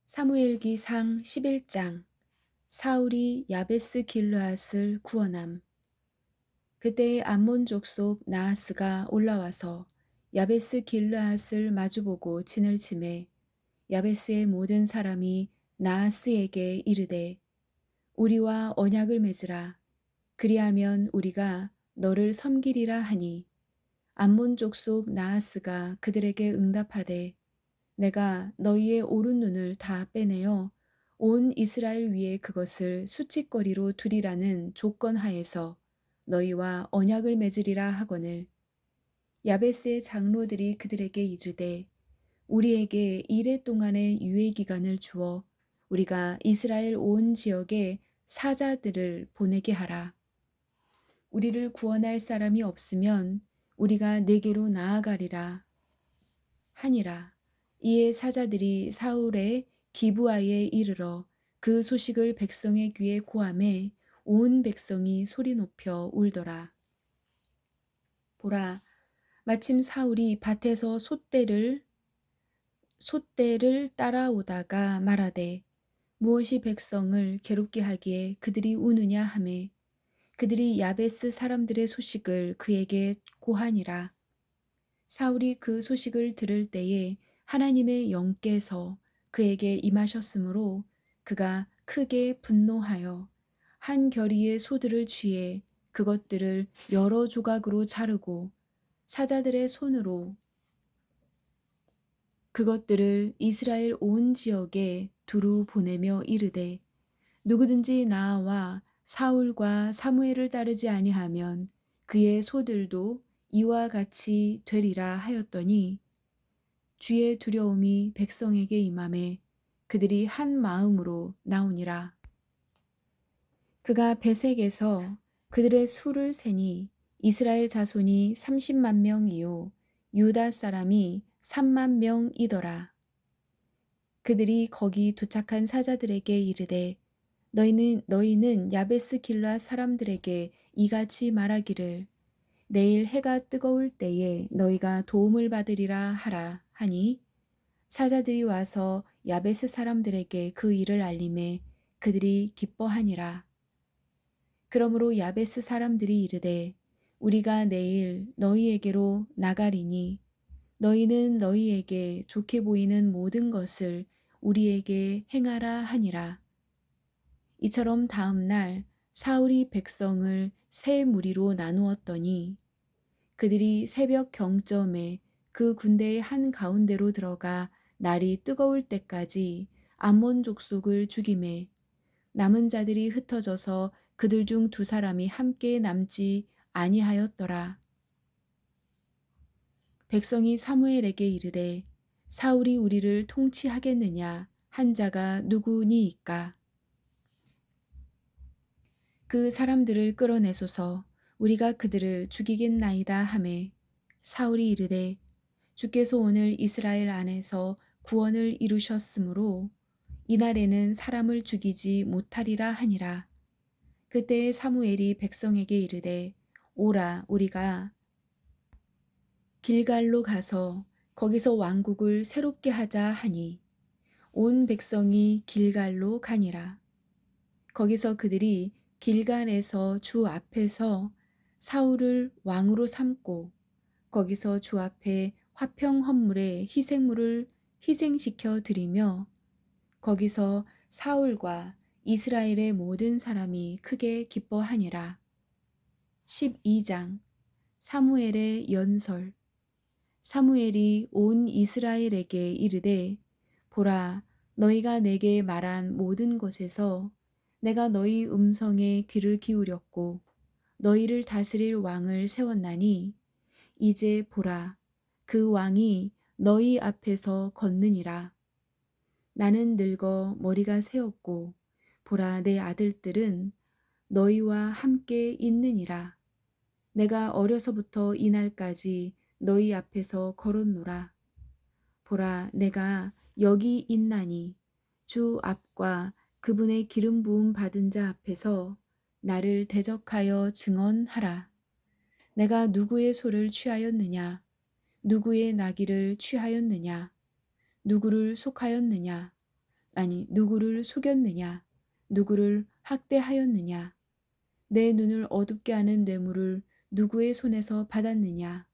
사무엘기상 11장. 사울이 야베스 길르앗을 구원함. 그때 암몬 족속 나하스가 올라와서 야베스 길르앗을 마주보고 진을 치매 야베스의 모든 사람이 나하스에게 이르되 우리와 언약을 맺으라. 그리하면 우리가 너를 섬기리라 하니 암몬 족속 나하스가 그들에게 응답하되 내가 너희의 오른 눈을 다 빼내어 온 이스라엘 위에 그것을 수치거리로 두리라는 조건 하에서 너희와 언약을 맺으리라 하거늘. 야베스의 장로들이 그들에게 이르되 우리에게 이레 동안의 유예 기간을 주어 우리가 이스라엘 온 지역에 사자들을 보내게 하라. 우리를 구원할 사람이 없으면 우리가 네게로 나아가리라 하니라. 이에 사자들이 사울의 기브아에 이르러 그 소식을 백성의 귀에 고하매 온 백성이 소리 높여 울더라. 보라, 마침 사울이 밭에서 솥대를 따라오다가 말하되 무엇이 백성을 괴롭게 하기에 그들이 우느냐 하매 그들이 야베스 사람들의 소식을 그에게 고하니라. 사울이 그 소식을 들을 때에 하나님의 영께서 그에게 임하셨으므로 그가 크게 분노하여 한 겨리의 소들을 취해 그것들을 여러 조각으로 자르고 사자들의 손으로 그것들을 이스라엘 온 지역에 두루 보내며 이르되 누구든지 나와 사울과 사무엘을 따르지 아니하면 그의 소들도 이와 같이 되리라 하였더니 주의 두려움이 백성에게 임하매 그들이 한 마음으로 나오니라. 그가 베색에서 그들의 수를 세니 이스라엘 자손이 30만 명이요 유다 사람이 3만 명이더라. 그들이 거기 도착한 사자들에게 이르되 너희는 야베스 길라 사람들에게 이같이 말하기를 내일 해가 뜨거울 때에 너희가 도움을 받으리라 하라 하니 사자들이 와서 야베스 사람들에게 그 일을 알림해 그들이 기뻐하니라. 그러므로 야베스 사람들이 이르되 우리가 내일 너희에게로 나가리니 너희는 너희에게 좋게 보이는 모든 것을 우리에게 행하라 하니라. 이처럼 다음 날 사울이 백성을 세 무리로 나누었더니 그들이 새벽 경점에 그 군대의 한 가운데로 들어가 날이 뜨거울 때까지 암몬 족속을 죽이매 남은 자들이 흩어져서 그들 중 두 사람이 함께 남지 아니하였더라. 백성이 사무엘에게 이르되 사울이 우리를 통치하겠느냐 한 자가 누구니이까? 그 사람들을 끌어내소서 우리가 그들을 죽이겠나이다 하매 사울이 이르되 주께서 오늘 이스라엘 안에서 구원을 이루셨으므로 이날에는 사람을 죽이지 못하리라 하니라. 그때 사무엘이 백성에게 이르되 오라 우리가 길갈로 가서 거기서 왕국을 새롭게 하자 하니 온 백성이 길갈로 가니라. 거기서 그들이 길갈에서 주 앞에서 사울을 왕으로 삼고 거기서 주 앞에 화평 헌물에 희생물을 희생시켜 드리며 거기서 사울과 이스라엘의 모든 사람이 크게 기뻐하니라. 12장. 사무엘의 연설. 사무엘이 온 이스라엘에게 이르되 보라 너희가 내게 말한 모든 것에서 내가 너희 음성에 귀를 기울였고 너희를 다스릴 왕을 세웠나니 이제 보라 그 왕이 너희 앞에서 걷느니라. 나는 늙어 머리가 새었고 보라 내 아들들은 너희와 함께 있느니라. 내가 어려서부터 이날까지 너희 앞에서 걸었노라. 보라 내가 여기 있나니 주 앞과 그분의 기름 부음 받은 자 앞에서 나를 대적하여 증언하라. 내가 누구의 소를 취하였느냐 누구의 나귀를 취하였느냐 누구를 속하였느냐 누구를 속였느냐? 누구를 학대하였느냐? 내 눈을 어둡게 하는 뇌물을 누구의 손에서 받았느냐?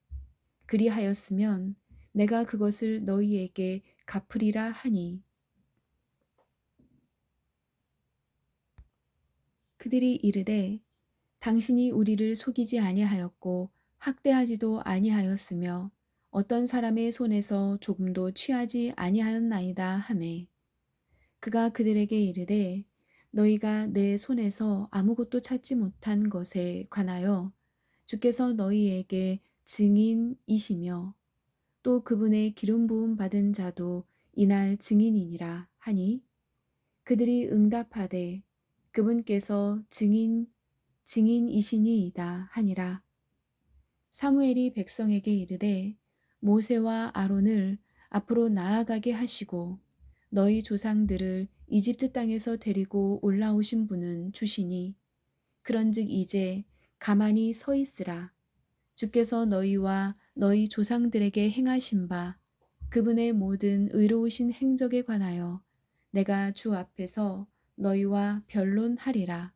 그리하였으면 내가 그것을 너희에게 갚으리라 하니. 그들이 이르되 당신이 우리를 속이지 아니하였고 학대하지도 아니하였으며 어떤 사람의 손에서 조금도 취하지 아니하였나이다 하매, 그가 그들에게 이르되 너희가 내 손에서 아무것도 찾지 못한 것에 관하여 주께서 너희에게 증인이시며 또 그분의 기름 부음 받은 자도 이날 증인이니라 하니, 그들이 응답하되 그분께서 증인이시니이다 하니라. 사무엘이 백성에게 이르되 모세와 아론을 앞으로 나아가게 하시고 너희 조상들을 이집트 땅에서 데리고 올라오신 분은 주시니 그런즉 이제 가만히 서 있으라. 주께서 너희와 너희 조상들에게 행하신 바 그분의 모든 의로우신 행적에 관하여 내가 주 앞에서 너희와 변론하리라.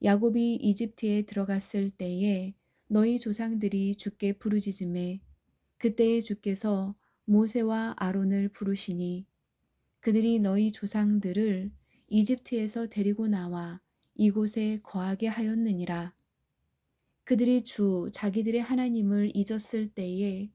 야곱이 이집트에 들어갔을 때에 너희 조상들이 주께 부르짖음에 그때에 주께서 모세와 아론을 부르시니 그들이 너희 조상들을 이집트에서 데리고 나와 이곳에 거하게 하였느니라. 그들이 주 자기들의 하나님을 잊었을 때에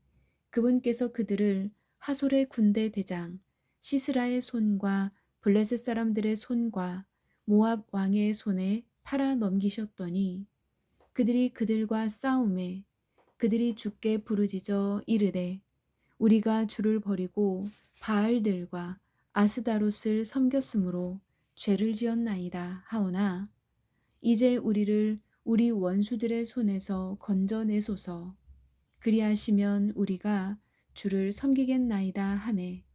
그분께서 그들을 하솔의 군대 대장 시스라의 손과 블레셋 사람들의 손과 모압 왕의 손에 팔아 넘기셨더니 그들이 그들과 싸움에 그들이 주께 부르짖어 이르되 우리가 주를 버리고 바알들과 아스다롯을 섬겼으므로 죄를 지었나이다 하오나 이제 우리를 우리 원수들의 손에서 건져내소서. 그리하시면 우리가 주를 섬기겠나이다 하매,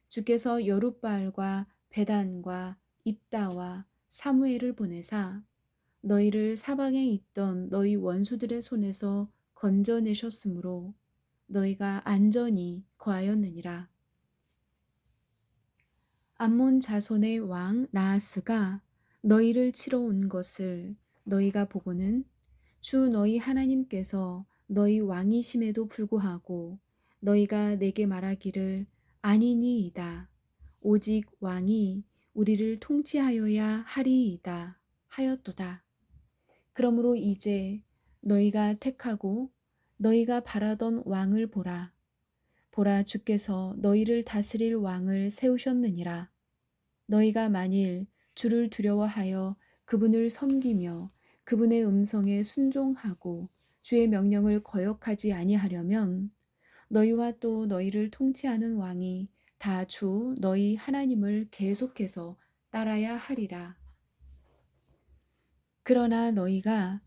주께서 여룻바알과 베단과 입다와 사무엘을 보내사 너희를 사방에 있던 너희 원수들의 손에서 건져내셨으므로 너희가 안전히 거하였느니라. 암몬 자손의 왕 나하스가 너희를 치러 온 것을 너희가 보고는 주 너희 하나님께서 너희 왕이심에도 불구하고 너희가 내게 말하기를 아니니이다. 오직 왕이 우리를 통치하여야 하리이다 하였도다. 그러므로 이제 너희가 택하고 너희가 바라던 왕을 보라. 보라, 주께서 너희를 다스릴 왕을 세우셨느니라. 너희가 만일 주를 두려워하여 그분을 섬기며 그분의 음성에 순종하고 주의 명령을 거역하지 아니하려면 너희와 또 너희를 통치하는 왕이 다 주 너희 하나님을 계속해서 따라야 하리라. 그러나 너희가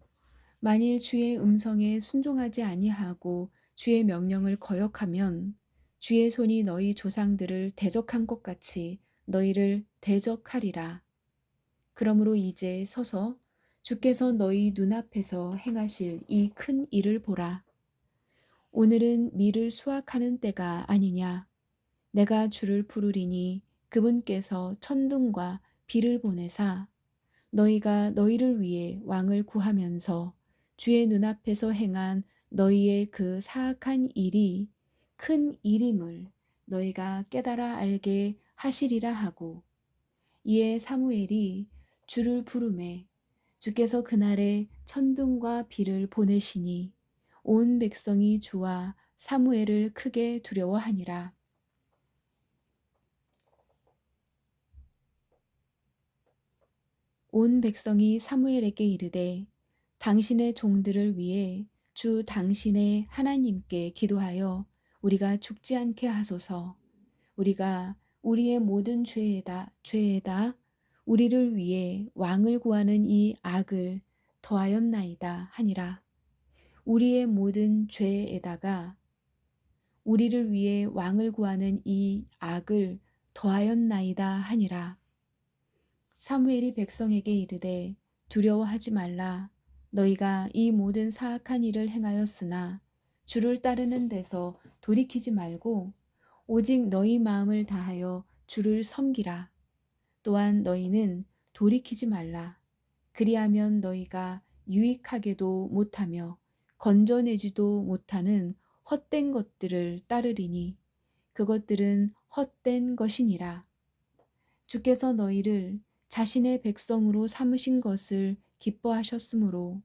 만일 주의 음성에 순종하지 아니하고 주의 명령을 거역하면 주의 손이 너희 조상들을 대적한 것 같이 너희를 대적하리라. 그러므로 이제 서서 주께서 너희 눈앞에서 행하실 이 큰 일을 보라. 오늘은 밀을 수확하는 때가 아니냐. 내가 주를 부르리니 그분께서 천둥과 비를 보내사 너희가 너희를 위해 왕을 구하면서 주의 눈앞에서 행한 너희의 그 사악한 일이 큰 일임을 너희가 깨달아 알게 하시리라 하고, 이에 사무엘이 주를 부르매 주께서 그날에 천둥과 비를 보내시니 온 백성이 주와 사무엘을 크게 두려워하니라. 온 백성이 사무엘에게 이르되 당신의 종들을 위해 주 당신의 하나님께 기도하여 우리가 죽지 않게 하소서. 우리가 우리의 모든 죄에다 우리를 위해 왕을 구하는 이 악을 더하였나이다 하니라. 우리의 모든 죄에다가 우리를 위해 왕을 구하는 이 악을 더하였나이다 하니라. 사무엘이 백성에게 이르되 두려워하지 말라. 너희가 이 모든 사악한 일을 행하였으나 주를 따르는 데서 돌이키지 말고 오직 너희 마음을 다하여 주를 섬기라. 또한 너희는 돌이키지 말라. 그리하면 너희가 유익하게도 못하며 건져내지도 못하는 헛된 것들을 따르리니 그것들은 헛된 것이니라. 주께서 너희를 자신의 백성으로 삼으신 것을 기뻐하셨으므로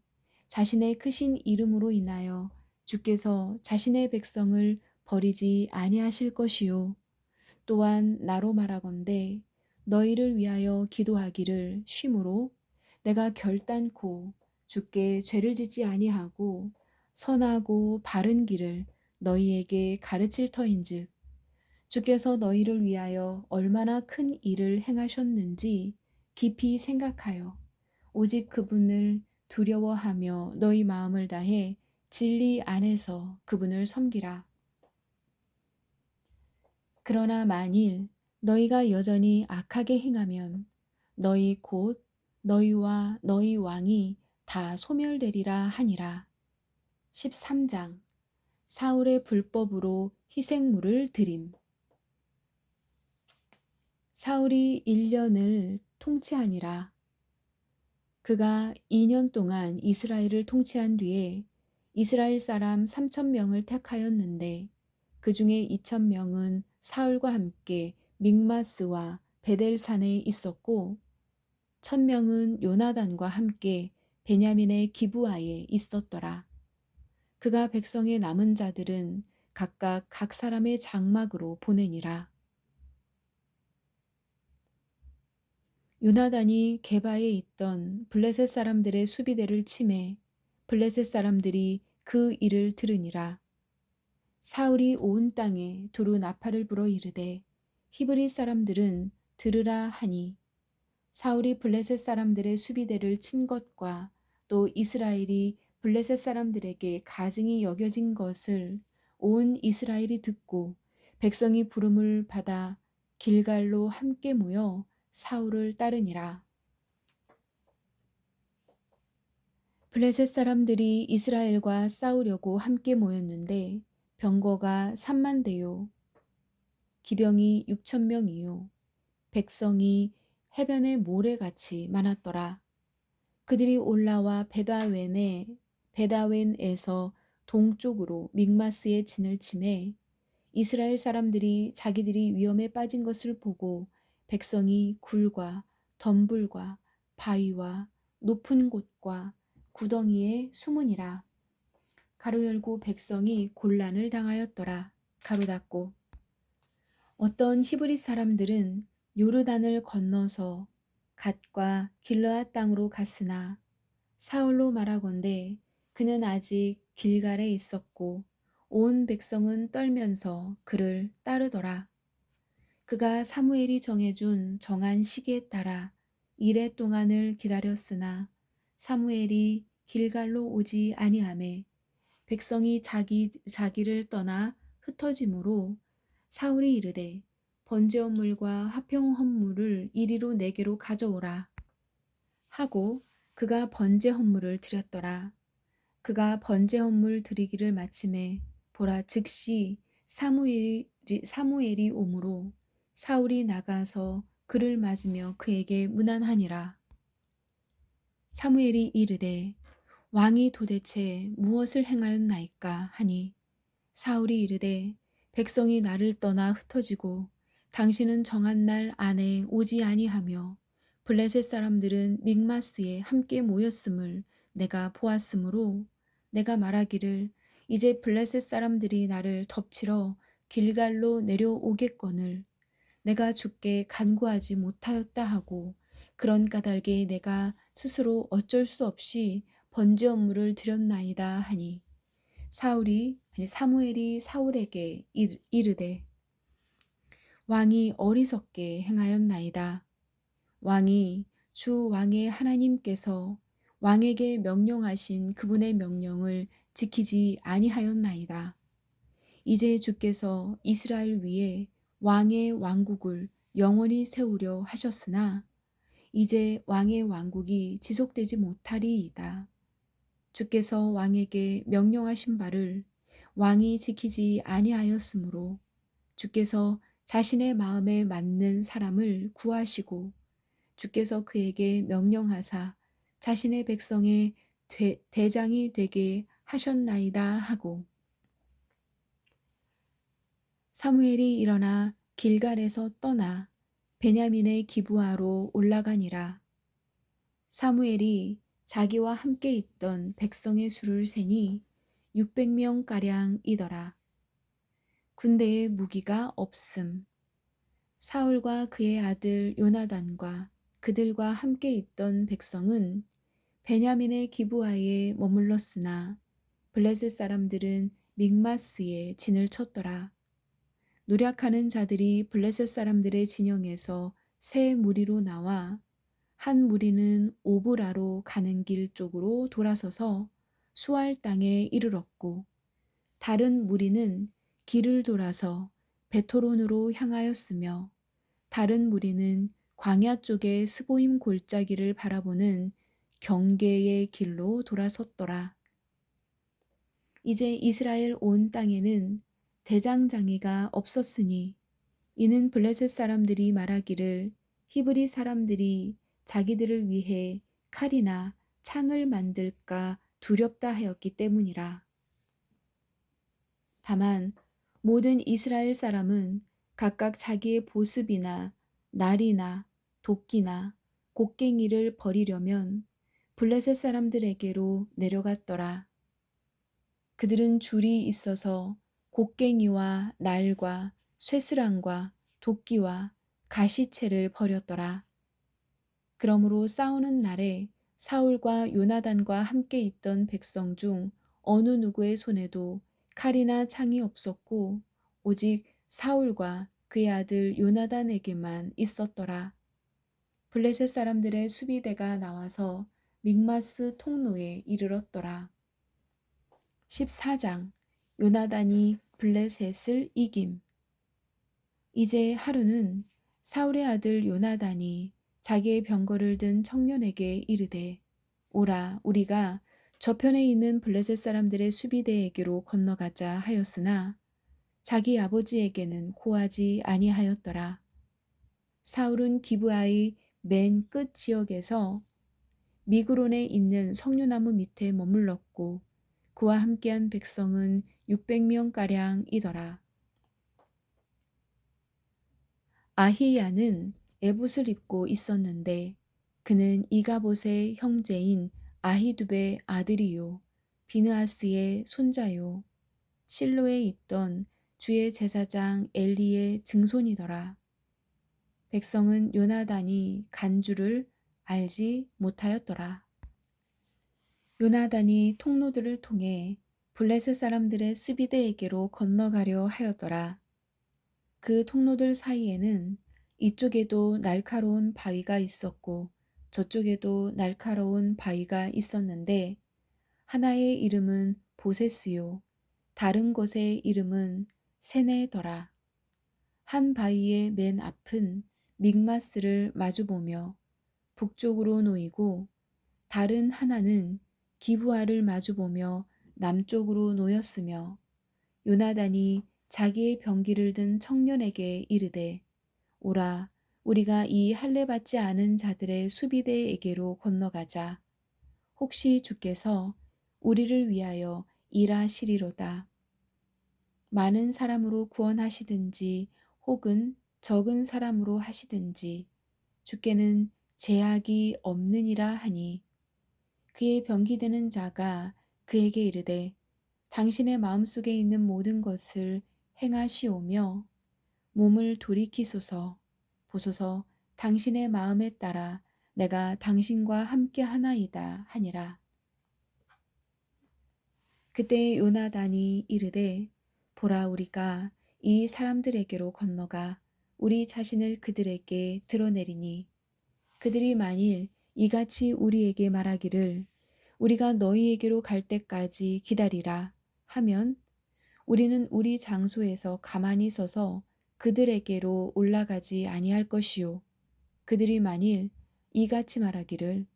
자신의 크신 이름으로 인하여 주께서 자신의 백성을 버리지 아니하실 것이요. 또한 나로 말하건대 너희를 위하여 기도하기를 쉼으로 내가 결단코 주께 죄를 짓지 아니하고 선하고 바른 길을 너희에게 가르칠 터인즉 주께서 너희를 위하여 얼마나 큰 일을 행하셨는지 깊이 생각하여 오직 그분을 두려워하며 너희 마음을 다해 진리 안에서 그분을 섬기라. 그러나 만일 너희가 여전히 악하게 행하면 너희 곧 너희와 너희 왕이 다 소멸되리라 하니라. 13장 사울의 불법으로 희생물을 드림. 사울이 1년을 통치하니라. 그가 2년 동안 이스라엘을 통치한 뒤에 이스라엘 사람 3,000명을 택하였는데 그 중에 2,000명은 사울과 함께 믹마스와 베델산에 있었고 1,000명은 요나단과 함께 베냐민의 기브아에 있었더라. 그가 백성의 남은 자들은 각각 각 사람의 장막으로 보내니라. 요나단이 게바에 있던 블레셋 사람들의 수비대를 치매 블레셋 사람들이 그 일을 들으니라. 사울이 온 땅에 두루 나팔을 불어 이르되 히브리 사람들은 들으라 하니 사울이 블레셋 사람들의 수비대를 친 것과 또 이스라엘이 블레셋 사람들에게 가증이 여겨진 것을 온 이스라엘이 듣고 백성이 부름을 받아 길갈로 함께 모여 사울을 따르니라. 블레셋 사람들이 이스라엘과 싸우려고 함께 모였는데 병거가 3만 대요 기병이 6천 명이요 백성이 해변의 모래같이 많았더라. 그들이 올라와 베다웬에서 동쪽으로 믹마스의 진을 치매 이스라엘 사람들이 자기들이 위험에 빠진 것을 보고 백성이 굴과 덤불과 바위와 높은 곳과 구덩이에 숨으니라. 가로 열고 백성이 곤란을 당하였더라. 가로 닫고 어떤 히브리 사람들은 요르단을 건너서 갓과 길르앗 땅으로 갔으나 사울로 말하건대 그는 아직 길갈에 있었고 온 백성은 떨면서 그를 따르더라. 그가 사무엘이 정해준 정한 시기에 따라 이레 동안을 기다렸으나 사무엘이 길갈로 오지 아니하매 백성이 자기를 떠나 흩어짐으로 사울이 이르되 번제 헌물과 화평 헌물을 이리로 내게로 가져오라 하고 그가 번제 헌물을 드렸더라. 그가 번제 헌물 드리기를 마침에 보라 즉시 사무엘이 오므로 사울이 나가서 그를 맞으며 그에게 문안하니라. 사무엘이 이르되 왕이 도대체 무엇을 행하였나이까 하니 사울이 이르되 백성이 나를 떠나 흩어지고 당신은 정한 날 안에 오지 아니하며 블레셋 사람들은 믹마스에 함께 모였음을 내가 보았으므로 내가 말하기를 이제 블레셋 사람들이 나를 덮치러 길갈로 내려오겠거늘 내가 주께 간구하지 못하였다 하고 그런 까닭에 내가 스스로 어쩔 수 없이 번제 업무를 드렸나이다 하니 사무엘이 사울에게 이르되 왕이 어리석게 행하였나이다. 왕이 주 왕의 하나님께서 왕에게 명령하신 그분의 명령을 지키지 아니하였나이다. 이제 주께서 이스라엘 위에 왕의 왕국을 영원히 세우려 하셨으나 이제 왕의 왕국이 지속되지 못하리이다. 주께서 왕에게 명령하신 바를 왕이 지키지 아니하였으므로 주께서 자신의 마음에 맞는 사람을 구하시고 주께서 그에게 명령하사 자신의 백성의 대장이 되게 하셨나이다 하고 사무엘이 일어나 길갈에서 떠나 베냐민의 기브아로 올라가니라. 사무엘이 자기와 함께 있던 백성의 수를 세니 600명가량이더라. 군대에 무기가 없음. 사울과 그의 아들 요나단과 그들과 함께 있던 백성은 베냐민의 기브아에 머물렀으나 블레셋 사람들은 믹마스에 진을 쳤더라. 노략하는 자들이 블레셋 사람들의 진영에서 세 무리로 나와 한 무리는 오브라로 가는 길 쪽으로 돌아서서 수알 땅에 이르렀고 다른 무리는 길을 돌아서 베토론으로 향하였으며 다른 무리는 광야 쪽의 스보임 골짜기를 바라보는 경계의 길로 돌아섰더라. 이제 이스라엘 온 땅에는 대장장이가 없었으니 이는 블레셋 사람들이 말하기를 히브리 사람들이 자기들을 위해 칼이나 창을 만들까 두렵다 하였기 때문이라. 다만 모든 이스라엘 사람은 각각 자기의 보습이나 날이나 도끼나 곡괭이를 버리려면 블레셋 사람들에게로 내려갔더라. 그들은 줄이 있어서 곡괭이와 날과 쇠스랑과 도끼와 가시채를 버렸더라. 그러므로 싸우는 날에 사울과 요나단과 함께 있던 백성 중 어느 누구의 손에도 칼이나 창이 없었고 오직 사울과 그의 아들 요나단에게만 있었더라. 블레셋 사람들의 수비대가 나와서 믹마스 통로에 이르렀더라. 14장 요나단이 블레셋을 이김. 이제 하루는 사울의 아들 요나단이 자기의 병거를 든 청년에게 이르되 오라 우리가 저편에 있는 블레셋 사람들의 수비대에게로 건너가자 하였으나 자기 아버지에게는 고하지 아니하였더라. 사울은 기브아의 맨 끝 지역에서 미그론에 있는 석류나무 밑에 머물렀고 그와 함께한 백성은 600명가량이더라. 아히야는 에봇을 입고 있었는데 그는 이가봇의 형제인 아히두베의 아들이요 비느하스의 손자요 실로에 있던 주의 제사장 엘리의 증손이더라. 백성은 요나단이 간 줄을 알지 못하였더라. 요나단이 통로들을 통해 블레셋 사람들의 수비대에게로 건너가려 하였더라. 그 통로들 사이에는 이쪽에도 날카로운 바위가 있었고 저쪽에도 날카로운 바위가 있었는데 하나의 이름은 보세스요 다른 것의 이름은 세네더라. 한 바위의 맨 앞은 믹마스를 마주보며 북쪽으로 놓이고 다른 하나는 기브아를 마주보며 남쪽으로 놓였으며 요나단이 자기의 병기를 든 청년에게 이르되 오라 우리가 이 할례 받지 않은 자들의 수비대에게로 건너가자. 혹시 주께서 우리를 위하여 일하시리로다. 많은 사람으로 구원하시든지 혹은 적은 사람으로 하시든지 주께는 제약이 없느니라 하니 그의 병기 드는 자가 그에게 이르되 당신의 마음속에 있는 모든 것을 행하시오며 몸을 돌이키소서 보소서 당신의 마음에 따라 내가 당신과 함께 하나이다 하니라. 그때 요나단이 이르되 보라 우리가 이 사람들에게로 건너가 우리 자신을 그들에게 드러내리니 그들이 만일 이같이 우리에게 말하기를 우리가 너희에게로 갈 때까지 기다리라 하면 우리는 우리 장소에서 가만히 서서 그들에게로 올라가지 아니할 것이요 그들이 만일 이같이 말하기를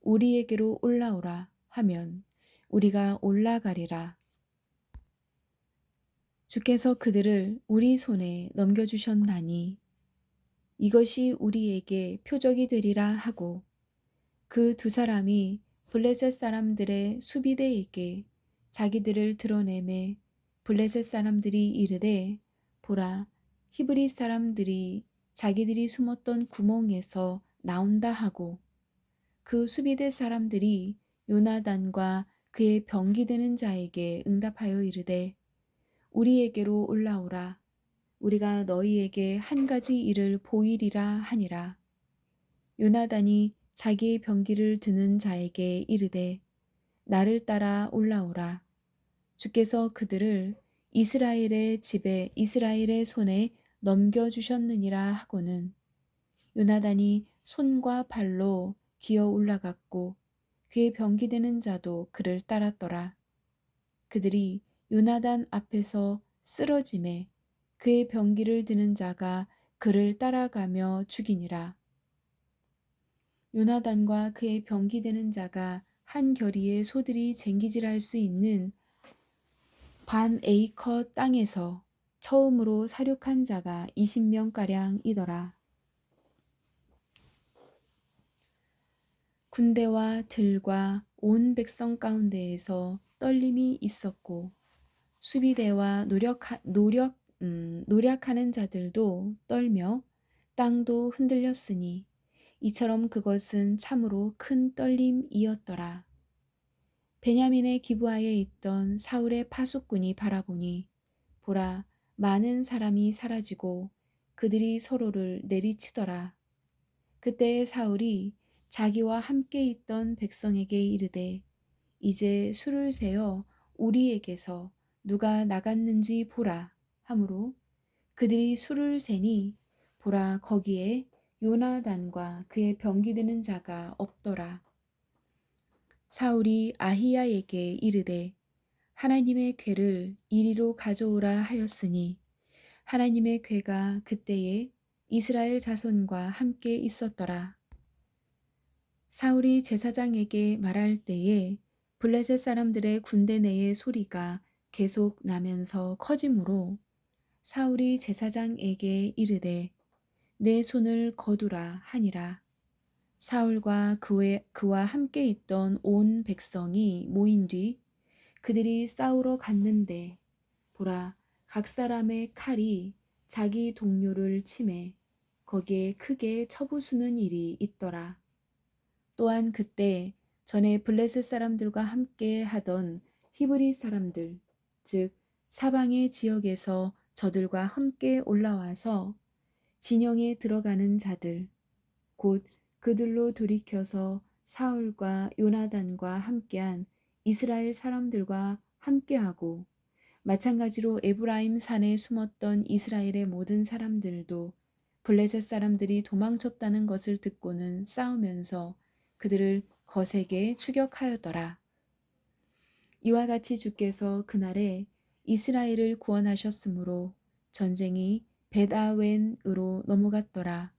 우리에게로 올라오라 하면 우리가 올라가리라. 주께서 그들을 우리 손에 넘겨주셨나니 이것이 우리에게 표적이 되리라 하고 그 두 사람이 블레셋 사람들의 수비대에게 자기들을 드러내매 블레셋 사람들이 이르되 보라 히브리 사람들이 자기들이 숨었던 구멍에서 나온다 하고 그 수비대 사람들이 요나단과 그의 병기 드는 자에게 응답하여 이르되 우리에게로 올라오라 우리가 너희에게 한 가지 일을 보이리라 하니라. 요나단이 자기의 병기를 드는 자에게 이르되 나를 따라 올라오라. 주께서 그들을 이스라엘의 집에 이스라엘의 손에 넘겨주셨느니라 하고는 요나단이 손과 발로 기어 올라갔고 그의 병기 드는 자도 그를 따랐더라. 그들이 요나단 앞에서 쓰러짐에 그의 병기를 드는 자가 그를 따라가며 죽이니라. 요나단과 그의 병기 드는 자가 한 겨리의 소들이 쟁기질할 수 있는 반 에이커 땅에서 처음으로 사륙한 자가 20명가량이더라. 군대와 들과 온 백성 가운데에서 떨림이 있었고 수비대와 노력하는 자들도 떨며 땅도 흔들렸으니 이처럼 그것은 참으로 큰 떨림이었더라. 베냐민의 기브아에 있던 사울의 파수꾼이 바라보니 보라 많은 사람이 사라지고 그들이 서로를 내리치더라. 그때 사울이 자기와 함께 있던 백성에게 이르되 이제 술을 세어 우리에게서 누가 나갔는지 보라 하므로 그들이 술을 세니 보라 거기에 요나단과 그의 병기 드는 자가 없더라. 사울이 아히야에게 이르되 하나님의 궤를 이리로 가져오라 하였으니 하나님의 궤가 그때에 이스라엘 자손과 함께 있었더라. 사울이 제사장에게 말할 때에 블레셋 사람들의 군대 내의 소리가 계속 나면서 커지므로 사울이 제사장에게 이르되 내 손을 거두라 하니라. 사울과 그와 함께 있던 온 백성이 모인 뒤 그들이 싸우러 갔는데 보라 각 사람의 칼이 자기 동료를 치매 거기에 크게 쳐부수는 일이 있더라. 또한 그때 전에 블레셋 사람들과 함께 하던 히브리 사람들 즉 사방의 지역에서 저들과 함께 올라와서 진영에 들어가는 자들 곧 그들로 돌이켜서 사울과 요나단과 함께한 이스라엘 사람들과 함께하고 마찬가지로 에브라임 산에 숨었던 이스라엘의 모든 사람들도 블레셋 사람들이 도망쳤다는 것을 듣고는 싸우면서 그들을 거세게 추격하였더라. 이와 같이 주께서 그날에 이스라엘을 구원하셨으므로 전쟁이 벳아웬으로 넘어갔더라.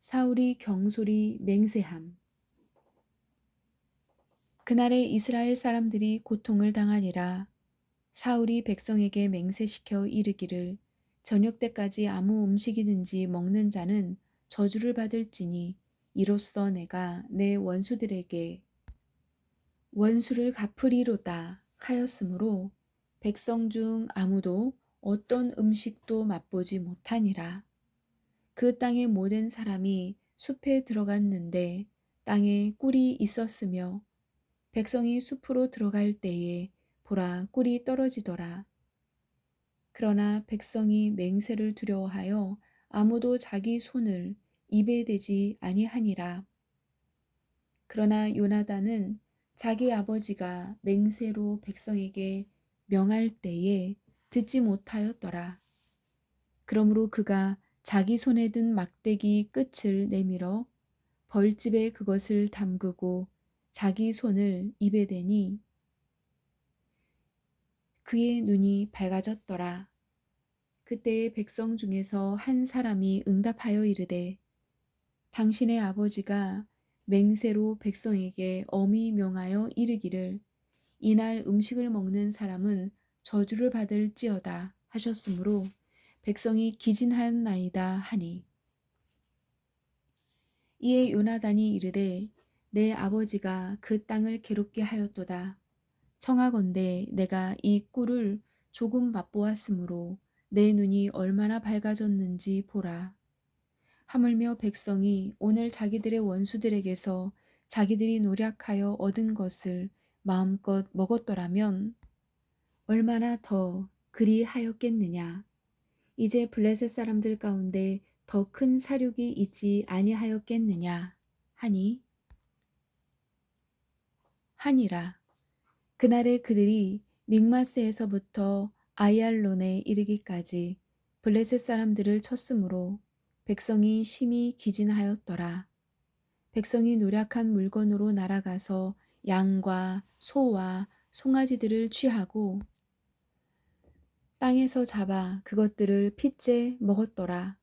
사울이 경솔히 맹세함. 그날에 이스라엘 사람들이 고통을 당하니라. 사울이 백성에게 맹세시켜 이르기를 저녁 때까지 아무 음식이든지 먹는 자는 저주를 받을지니 이로써 내가 내 원수들에게 원수를 갚으리로다 하였으므로 백성 중 아무도 어떤 음식도 맛보지 못하니라. 그 땅의 모든 사람이 숲에 들어갔는데 땅에 꿀이 있었으며 백성이 숲으로 들어갈 때에 보라 꿀이 떨어지더라. 그러나 백성이 맹세를 두려워하여 아무도 자기 손을 입에 대지 아니하니라. 그러나 요나단은 자기 아버지가 맹세로 백성에게 명할 때에 듣지 못하였더라. 그러므로 그가 자기 손에 든 막대기 끝을 내밀어 벌집에 그것을 담그고 자기 손을 입에 대니 그의 눈이 밝아졌더라. 그때의 백성 중에서 한 사람이 응답하여 이르되 당신의 아버지가 맹세로 백성에게 엄히 명하여 이르기를 이날 음식을 먹는 사람은 저주를 받을지어다 하셨으므로 백성이 기진하였나이다 하니. 이에 요나단이 이르되 내 아버지가 그 땅을 괴롭게 하였도다. 청하건대 내가 이 꿀을 조금 맛보았으므로 내 눈이 얼마나 밝아졌는지 보라. 하물며 백성이 오늘 자기들의 원수들에게서 자기들이 노력하여 얻은 것을 마음껏 먹었더라면 얼마나 더 그리하였겠느냐. 이제 블레셋 사람들 가운데 더 큰 사륙이 있지 아니하였겠느냐 하니라. 그날에 그들이 믹마스에서부터 아이알론에 이르기까지 블레셋 사람들을 쳤으므로 백성이 심히 기진하였더라. 백성이 노력한 물건으로 날아가서 양과 소와 송아지들을 취하고 땅에서 잡아 그것들을 핏째 먹었더라.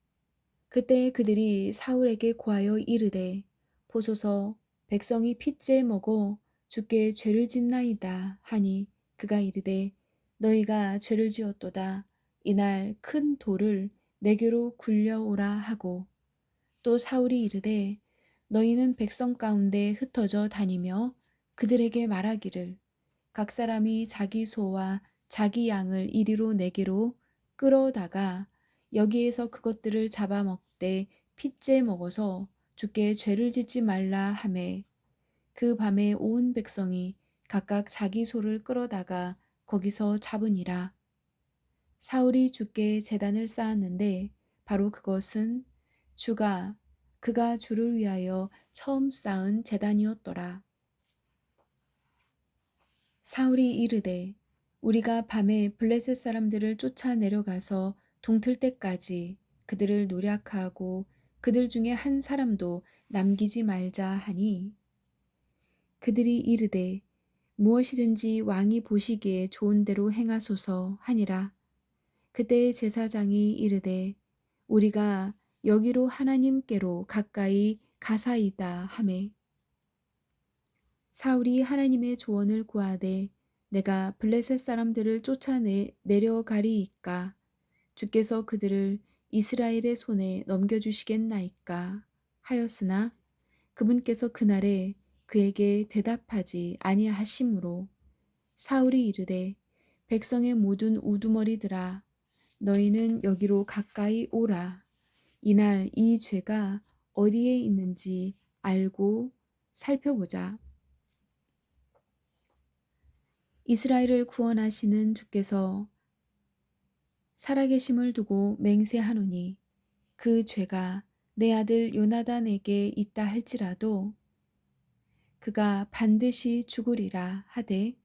그때 그들이 사울에게 고하여 이르되 보소서 백성이 핏째 먹어 주께 죄를 짓나이다 하니 그가 이르되 너희가 죄를 지었도다. 이날 큰 돌을 내게로 굴려오라 하고 또 사울이 이르되 너희는 백성 가운데 흩어져 다니며 그들에게 말하기를 각 사람이 자기 소와 자기 양을 이리로 내게로 끌어다가 여기에서 그것들을 잡아먹되 핏째 먹어서 주께 죄를 짓지 말라 하매 그 밤에 온 백성이 각각 자기 소를 끌어다가 거기서 잡으니라. 사울이 주께 제단을 쌓았는데 바로 그것은 그가 주를 위하여 처음 쌓은 제단이었더라. 사울이 이르되 우리가 밤에 블레셋 사람들을 쫓아 내려가서 동틀 때까지 그들을 노략하고 그들 중에 한 사람도 남기지 말자 하니 그들이 이르되 무엇이든지 왕이 보시기에 좋은 대로 행하소서 하니라. 그때 제사장이 이르되 우리가 여기로 하나님께로 가까이 가사이다 하매 사울이 하나님의 조언을 구하되 내가 블레셋 사람들을 내려가리이까 주께서 그들을 이스라엘의 손에 넘겨주시겠나이까 하였으나 그분께서 그날에 그에게 대답하지 아니하심으로 사울이 이르되 백성의 모든 우두머리들아 너희는 여기로 가까이 오라. 이날 이 죄가 어디에 있는지 알고 살펴보자. 이스라엘을 구원하시는 주께서 살아계심을 두고 맹세하노니 그 죄가 내 아들 요나단에게 있다 할지라도 그가 반드시 죽으리라 하되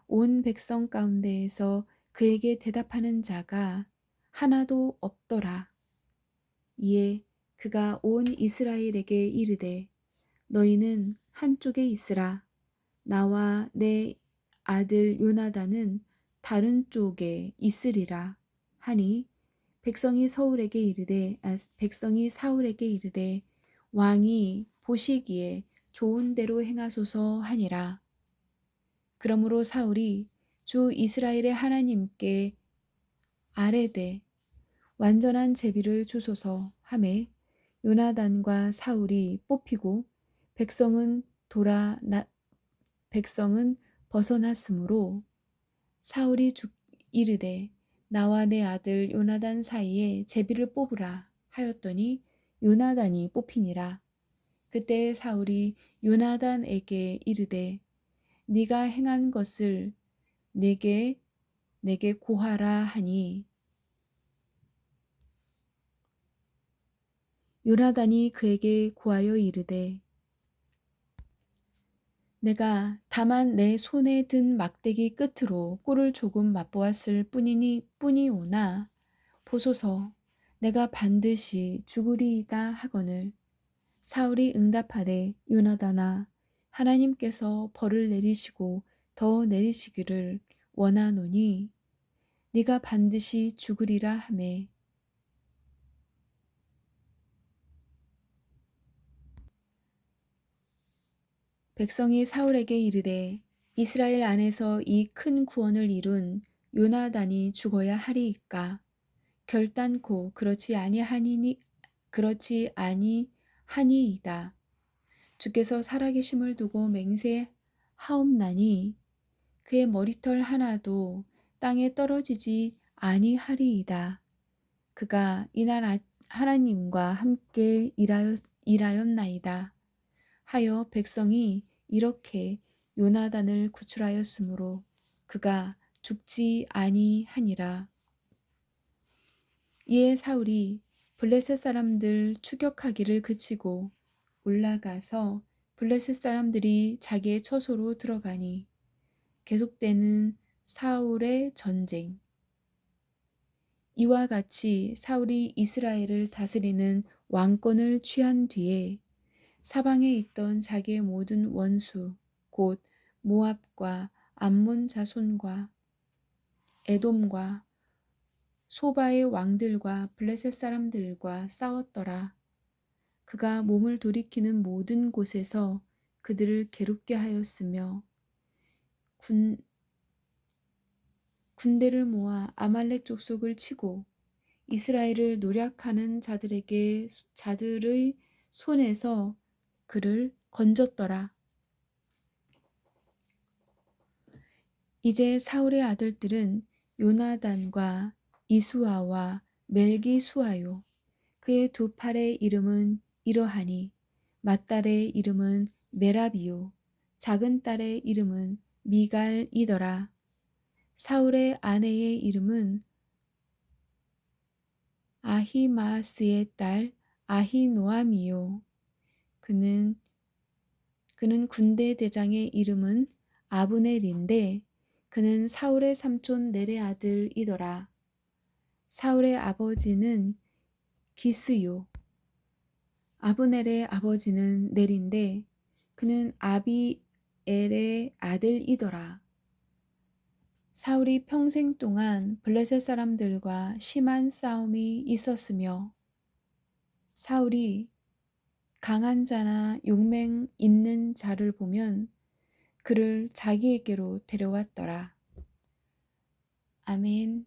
온 백성 가운데에서 그에게 대답하는 자가 하나도 없더라. 이에 그가 온 이스라엘에게 이르되 너희는 한쪽에 있으라. 나와 내 아들 요나단은 다른 쪽에 있으리라 하니 백성이 사울에게 이르되 왕이 보시기에 좋은 대로 행하소서 하니라. 그러므로 사울이 주 이스라엘의 하나님께 아뢰되 완전한 제비를 주소서 하매 요나단과 사울이 뽑히고 백성은 백성은 벗어났으므로 사울이 이르되 나와 내 아들 요나단 사이에 제비를 뽑으라 하였더니 요나단이 뽑히니라. 그때 사울이 요나단에게 이르되 네가 행한 것을 내게 고하라 하니 요나단이 그에게 고하여 이르되 내가 다만 내 손에 든 막대기 끝으로 꿀을 조금 맛보았을 뿐이오나 보소서 내가 반드시 죽으리이다 하거늘 사울이 응답하되 요나단아 하나님께서 벌을 내리시고 더 내리시기를 원하노니 네가 반드시 죽으리라 하매 백성이 사울에게 이르되 이스라엘 안에서 이 큰 구원을 이룬 요나단이 죽어야 하리이까? 결단코 그렇지 아니하니이다. 주께서 살아계심을 두고 맹세하옵나니 그의 머리털 하나도 땅에 떨어지지 아니하리이다. 그가 이날 하나님과 함께 일하였나이다 하여 백성이 이렇게 요나단을 구출하였으므로 그가 죽지 아니하니라. 이에 사울이 블레셋 사람들 추격하기를 그치고 올라가서 블레셋 사람들이 자기의 처소로 들어가니 계속되는 사울의 전쟁. 이와 같이 사울이 이스라엘을 다스리는 왕권을 취한 뒤에 사방에 있던 자기의 모든 원수 곧 모압과 암몬 자손과 에돔과 소바의 왕들과 블레셋 사람들과 싸웠더라. 그가 몸을 돌이키는 모든 곳에서 그들을 괴롭게 하였으며 군대를 모아 아말렉 족속을 치고 이스라엘을 노략하는 자들의 손에서 그를 건졌더라. 이제 사울의 아들들은 요나단과 이수아와 멜기수아요. 그의 두 팔의 이름은 이러하니 맏딸의 이름은 메라비요 작은 딸의 이름은 미갈이더라. 사울의 아내의 이름은 아히마스의 딸 아히노아미요. 그는 군대 대장의 이름은 아브넬인데 그는 사울의 삼촌 넬의 아들이더라. 사울의 아버지는 기스요. 아브넬의 아버지는 넬인데 그는 아비엘의 아들이더라. 사울이 평생 동안 블레셋 사람들과 심한 싸움이 있었으며 사울이 강한 자나 용맹 있는 자를 보면 그를 자기에게로 데려왔더라. 아멘.